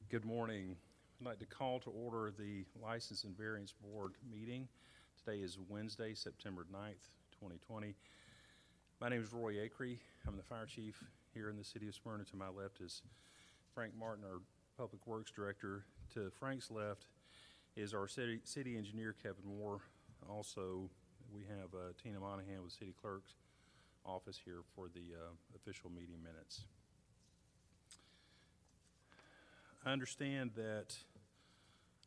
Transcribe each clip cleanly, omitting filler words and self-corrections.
Good morning. I'd like to call to order the License and Variance Board meeting. Today is Wednesday, September 9th, 2020. My name is Roy Acree. I'm the fire chief here in the city of Smyrna. To my left is Frank Martin, our Public Works Director. To Frank's left is our city engineer, Kevin Moore. Also, we have Tina Monahan with City Clerk's office here for the official meeting minutes. I understand that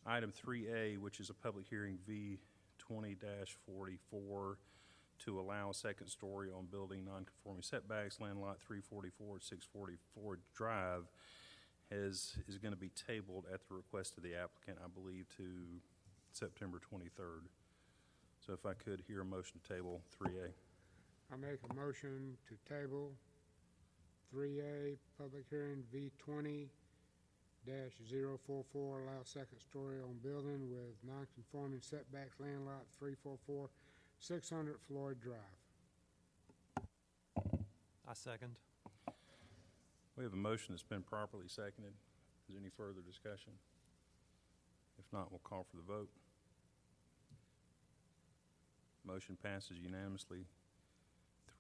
item 3A, which is a public hearing V20-44 to allow a second story on building non-conforming setbacks, land lot 344 at 644 Drive, is going to be tabled at the request of the applicant, I believe, to September 23rd. So if I could hear a motion to table 3A. I make a motion to table 3A, public hearing V20-044, allow second story on building with non-conforming setbacks, land lot 344, 600 Floyd Drive. I second. We have a motion that's been properly seconded. Is there any further discussion? If not, we'll call for the vote. Motion passes unanimously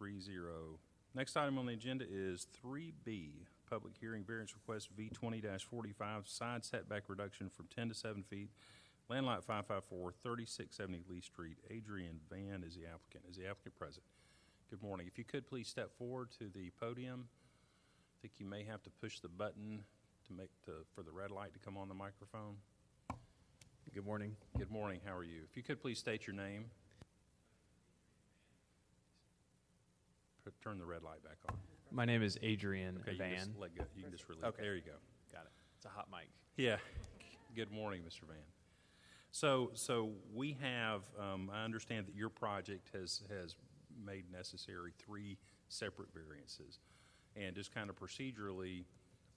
3-0. Next item on the agenda is 3B, public hearing variance request V20-45, side setback reduction from 10 to 7 feet, land lot 554, 3670 Lee Street. Adrian Van is the applicant. Is the applicant present? Good morning. If you could please step forward to the podium. I think you may have to push the button to for the red light to come on the microphone. Good morning. Good morning. How are you? If you could please state your name. Turn the red light back on. My name is Adrian Okay, Van. you can just let go. You can just release. Okay. There you go. Got it. It's a hot mic. Yeah. Good morning, Mr. Van. So we have, I understand that your project has made necessary 3 separate variances. And just kind of procedurally,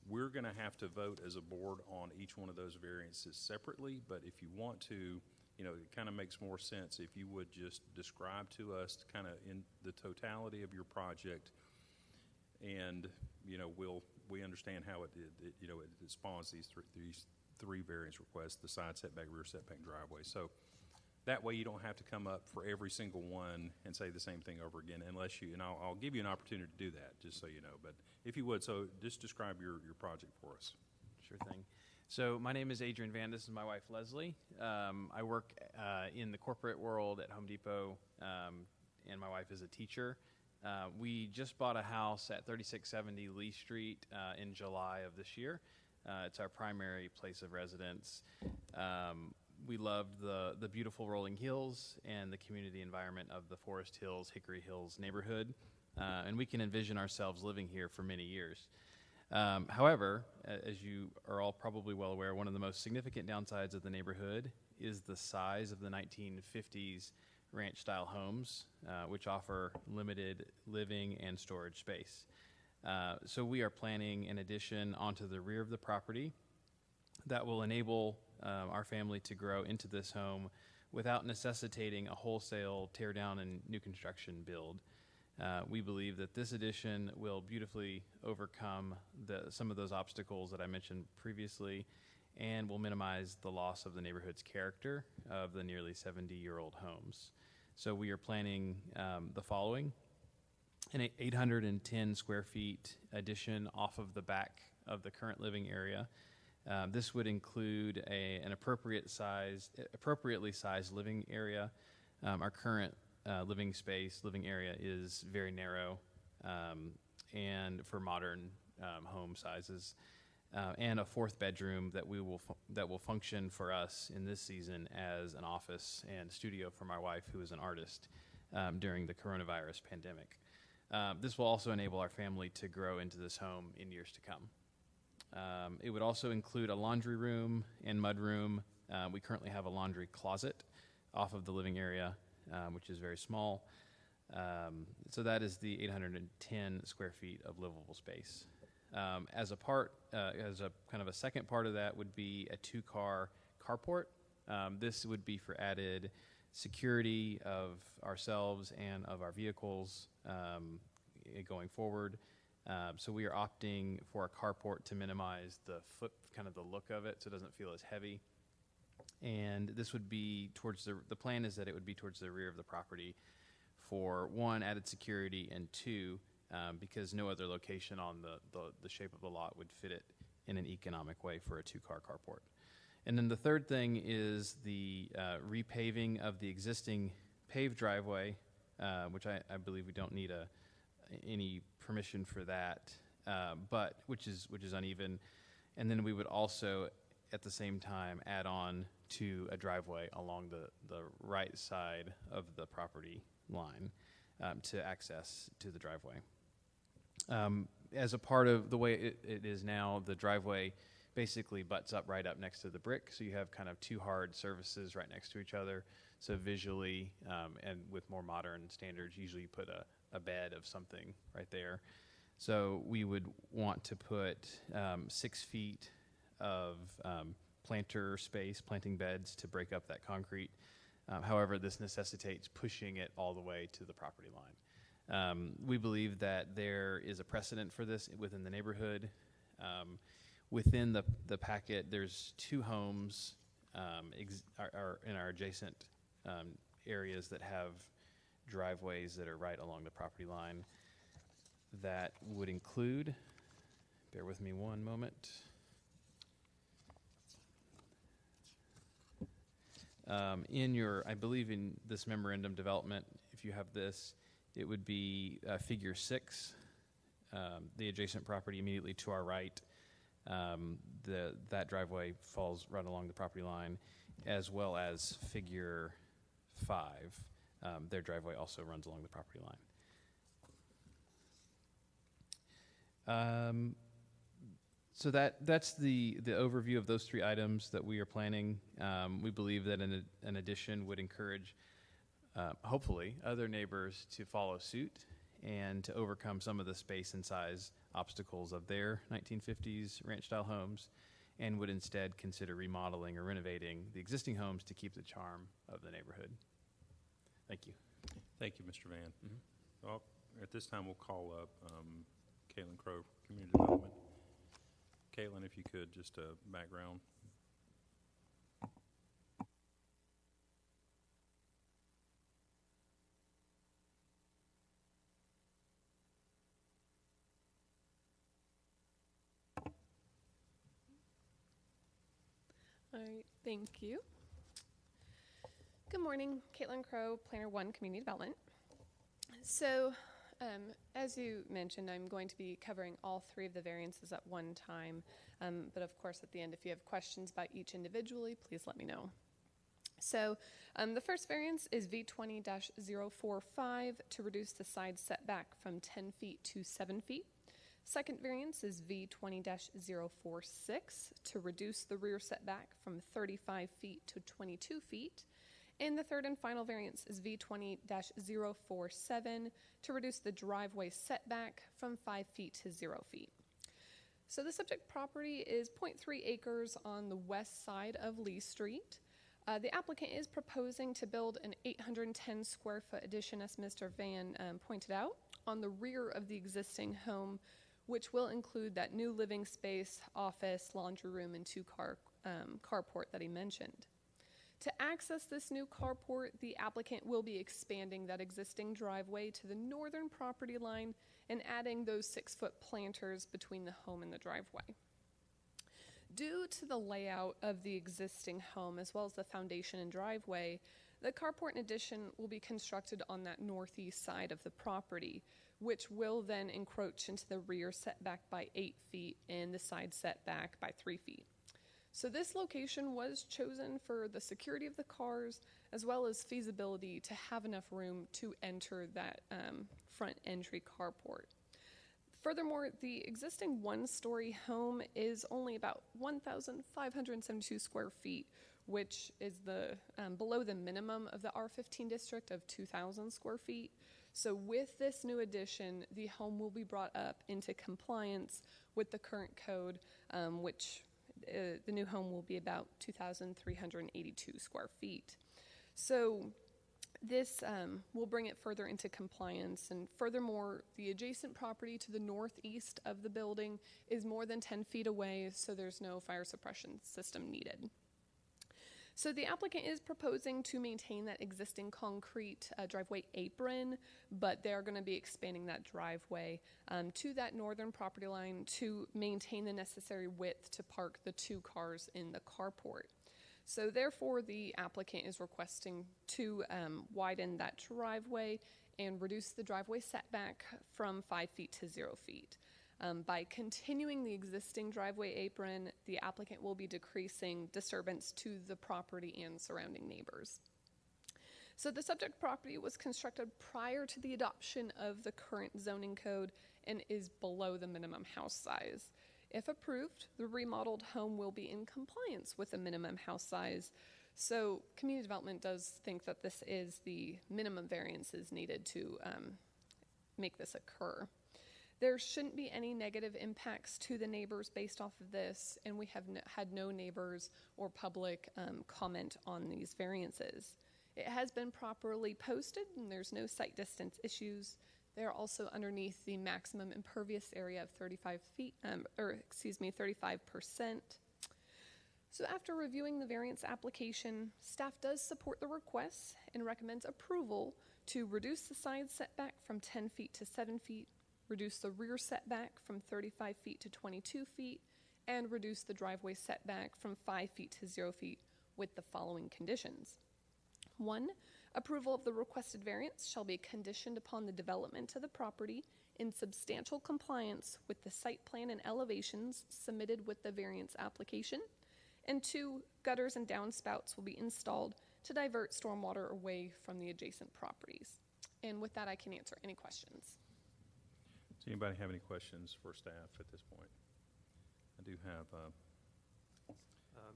we're going to have to vote as a board on each one of those variances separately. But if you want to, it kind of makes more sense if you would just describe to us kind of in the totality of your project, and we understand how it spawns these three variance requests: the side setback, rear setback, driveway. So that way you don't have to come up for every single one and say the same thing over again, unless you, and I'll give you an opportunity to do that, just so you know. But if you would, so just describe your project for us. Sure thing. So my name is Adrian Van. This is my wife, Leslie. I work in the corporate world at Home Depot, and my wife is a teacher. We just bought a house at 3670 Lee Street in July of this year. It's our primary place of residence. We loved the beautiful rolling hills and the community environment of the Forest Hills, Hickory Hills neighborhood, and we can envision ourselves living here for many years. However, as you are all probably well aware, one of the most significant downsides of the neighborhood is the size of the 1950s ranch-style homes, which offer limited living and storage space. So we are planning an addition onto the rear of the property that will enable our family to grow into this home without necessitating a wholesale tear-down and new construction build. We believe that this addition will beautifully overcome some of those obstacles that I mentioned previously, and will minimize the loss of the neighborhood's character of the nearly 70-year-old homes. So we are planning the following: an 810 square feet addition off of the back of the current living area. This would include an appropriately sized living area. Our current living area is very narrow, and for modern home sizes, and a 4th bedroom that will function for us in this season as an office and studio for my wife, who is an artist, during the coronavirus pandemic. This will also enable our family to grow into this home in years to come. It would also include a laundry room and mud room. We currently have a laundry closet off of the living area, which is very small. So that is the 810 square feet of livable space. As a kind of a second part of that would be a 2-car carport. This would be for added security of ourselves and of our vehicles going forward. So we are opting for a carport to minimize the kind of the look of it, so it doesn't feel as heavy. And this would be towards the plan is that it would be towards the rear of the property for one, added security, and two, because no other location on the shape of the lot would fit it in an economic way for a two-car carport. And then the third thing is the repaving of the existing paved driveway, which I believe we don't need any permission for that, but which is uneven. And then we would also, at the same time, add on to a driveway along the right side of the property line to access to the driveway. As a part of the way it is now, the driveway basically butts up right up next to the brick, so you have kind of two hard surfaces right next to each other. So visually, and with more modern standards, usually you put a bed of something right there. So we would want to put 6 feet of planting beds to break up that concrete. However, this necessitates pushing it all the way to the property line. We believe that there is a precedent for this within the neighborhood. Within the packet, there's 2 homes are in our adjacent areas that have driveways that are right along the property line. That would include, bear with me one moment. I believe in this memorandum development, if you have this, it would be figure 6, the adjacent property immediately to our right. That driveway falls right along the property line, as well as figure 5. Their driveway also runs along the property line. So that's the overview of those 3 items that we are planning. We believe that an addition would encourage, hopefully, other neighbors to follow suit and to overcome some of the space and size obstacles of their 1950s ranch-style homes, and would instead consider remodeling or renovating the existing homes to keep the charm of the neighborhood. Thank you. Thank you, Mr. Van. Well, at this time, we'll call up Caitlin Crow, Community Development. Caitlin, if you could, just a background. All right, thank you. Good morning, Caitlin Crow, Planner 1, Community Development. So, as you mentioned, I'm going to be covering all 3 of the variances at one time, but of course at the end, if you have questions about each individually, please let me know. So, the first variance is V20-045 to reduce the side setback from 10 feet to 7 feet. Second variance is V20-046 to reduce the rear setback from 35 feet to 22 feet. And the third and final variance is V20-047 to reduce the driveway setback from 5 feet to 0 feet. So the subject property is 0.3 acres on the west side of Lee Street. The applicant is proposing to build an 810 square foot addition, as Mr. Van pointed out, on the rear of the existing home, which will include that new living space, office, laundry room, and 2-car carport that he mentioned. To access this new carport, the applicant will be expanding that existing driveway to the northern property line and adding those 6-foot planters between the home and the driveway. Due to the layout of the existing home, as well as the foundation and driveway, the carport and addition will be constructed on that northeast side of the property, which will then encroach into the rear setback by 8 feet and the side setback by 3 feet. So this location was chosen for the security of the cars, as well as feasibility to have enough room to enter that front entry carport. Furthermore, the existing 1-story home is only about 1,572 square feet, which is below the minimum of the R15 district of 2,000 square feet. So with this new addition, the home will be brought up into compliance with the current code, which the new home will be about 2,382 square feet. So This will bring it further into compliance, and furthermore, the adjacent property to the northeast of the building is more than 10 feet away, so there's no fire suppression system needed. So the applicant is proposing to maintain that existing concrete driveway apron, but they're going to be expanding that driveway to that northern property line to maintain the necessary width to park the 2 cars in the carport. So therefore, the applicant is requesting to widen that driveway and reduce the driveway setback from 5 feet to 0 feet. By continuing the existing driveway apron, the applicant will be decreasing disturbance to the property and surrounding neighbors. So the subject property was constructed prior to the adoption of the current zoning code and is below the minimum house size. If approved, the remodeled home will be in compliance with the minimum house size. So community development does think that this is the minimum variances needed to make this occur. There shouldn't be any negative impacts to the neighbors based off of this, and we have had no neighbors or public comment on these variances. It has been properly posted, and there's no site distance issues. They're also underneath the maximum impervious area of 35%. So after reviewing the variance application, staff does support the requests and recommends approval to reduce the side setback from 10 feet to 7 feet, reduce the rear setback from 35 feet to 22 feet, and reduce the driveway setback from 5 feet to 0 feet with the following conditions. 1, approval of the requested variance shall be conditioned upon the development of the property in substantial compliance with the site plan and elevations submitted with the variance application. And 2, gutters and downspouts will be installed to divert stormwater away from the adjacent properties. And with that, I can answer any questions. Does anybody have any questions for staff at this point? I do have,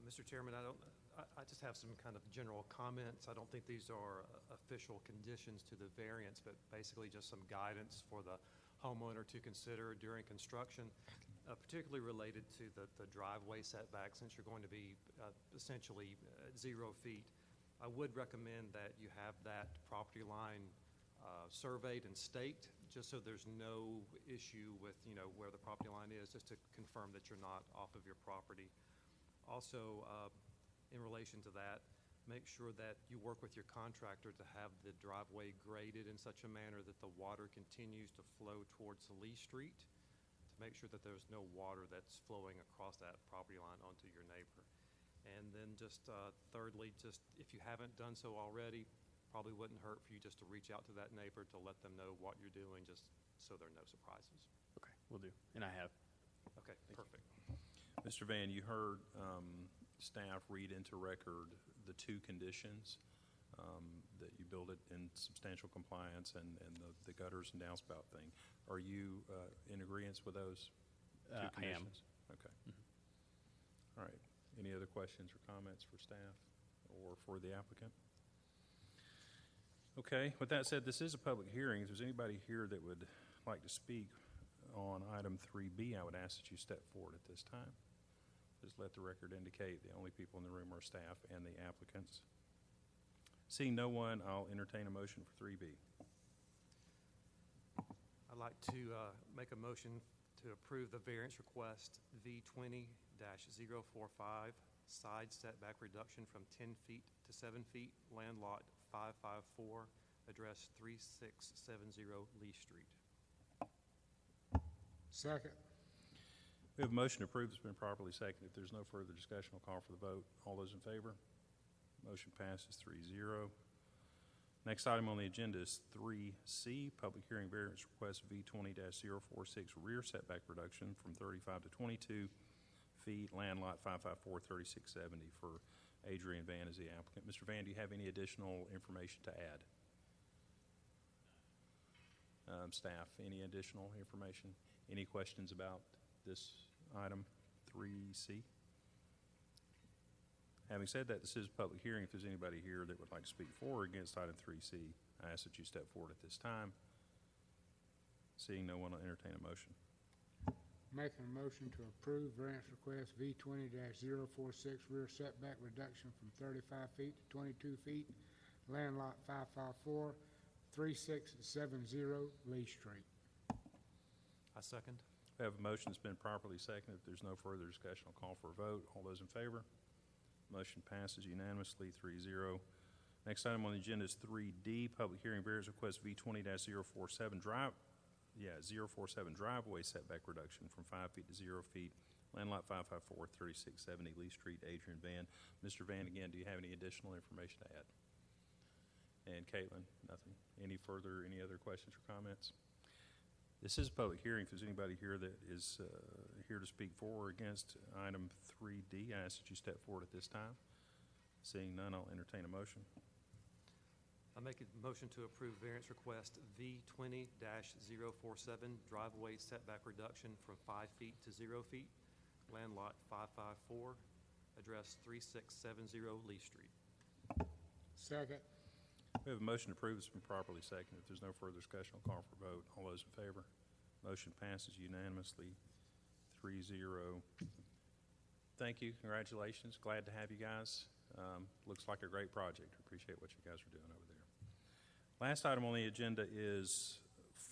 Mr. Chairman, I just have some kind of general comments. I don't think these are official conditions to the variance, but basically just some guidance for the homeowner to consider during construction, particularly related to the driveway setback. Since you're going to be essentially 0 feet, I would recommend that you have that property line surveyed and staked, just so there's no issue with where the property line is, just to confirm that you're not off of your property. Also, in relation to that, make sure that you work with your contractor to have the driveway graded in such a manner that the water continues to flow towards Lee Street, to make sure that there's no water that's flowing across that property line onto your neighbor. And then just thirdly, just if you haven't done so already, probably wouldn't hurt for you just to reach out to that neighbor to let them know what you're doing, just so there are no surprises. Okay, will do. And I have. Okay, perfect. Mr. Van, you heard staff read into record the 2 conditions, that you build it in substantial compliance and the gutters and downspout thing. Are you in agreement with those 2 conditions? I am. Okay. All right. Any other questions or comments for staff or for the applicant? Okay. With that said, this is a public hearing. If there's anybody here that would like to speak on item 3B, I would ask that you step forward at this time. Just let the record indicate the only people in the room are staff and the applicants. Seeing no one, I'll entertain a motion for 3B. I'd like to make a motion to approve the variance request V20-045, side setback reduction from 10 feet to 7 feet, land lot 554, address 3670 Lee Street. Second. We have a motion to approve that's been properly seconded. If there's no further discussion, I'll call for the vote. All those in favor? Motion passes 3-0. Next item on the agenda is 3C, public hearing variance request V20-046, rear setback reduction from 35 to 22 feet, land lot 554, 3670 for Adrian Van as the applicant. Mr. Van, do you have any additional information to add? Staff, any additional information? Any questions about this item 3C? Having said that, this is a public hearing. If there's anybody here that would like to speak for or against item 3C, I ask that you step forward at this time. Seeing no one, I'll entertain a motion. Making a motion to approve variance request V20-046, rear setback reduction from 35 feet to 22 feet, land lot 554, 3670 Lee Street. I second. We have a motion that's been properly seconded. If there's no further discussion, I'll call for a vote. All those in favor? Motion passes unanimously, 3-0. Next item on the agenda is 3D, public hearing variance request V20-047 driveway setback reduction from 5 feet to 0 feet. Land lot 554, 3670 Lee Street, Adrian Van. Mr. Van, again, do you have any additional information to add? And Caitlin, nothing. Any other questions or comments? This is a public hearing. If there's anybody here that is here to speak for or against item 3D, I ask that you step forward at this time. Seeing none, I'll entertain a motion. I make a motion to approve variance request V20-047 driveway setback reduction from 5 feet to 0 feet, land lot 554, address 3670 Lee Street. Second. We have a motion to approve. It's been properly seconded. If there's no further discussion, I'll call for a vote. All those in favor? Motion passes unanimously, 3-0. Thank you. Congratulations. Glad to have you guys. Looks like a great project. Appreciate what you guys are doing over there. Last item on the agenda is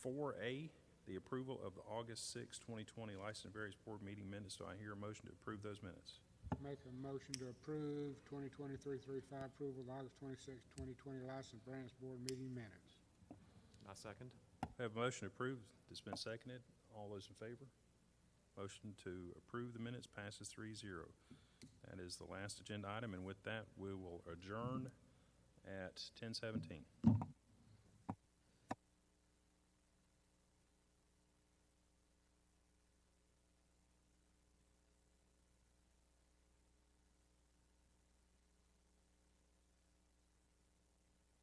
4A, the approval of the August 6, 2020 License and Variance Board meeting minutes. Do I hear a motion to approve those minutes? Make a motion to approve 2023-35 approval of August 26, 2020 License Variance Board meeting minutes. I second. We have a motion to approve that's been seconded. All those in favor? Motion to approve the minutes passes 3-0. That is the last agenda item, and with that, we will adjourn at 10:17.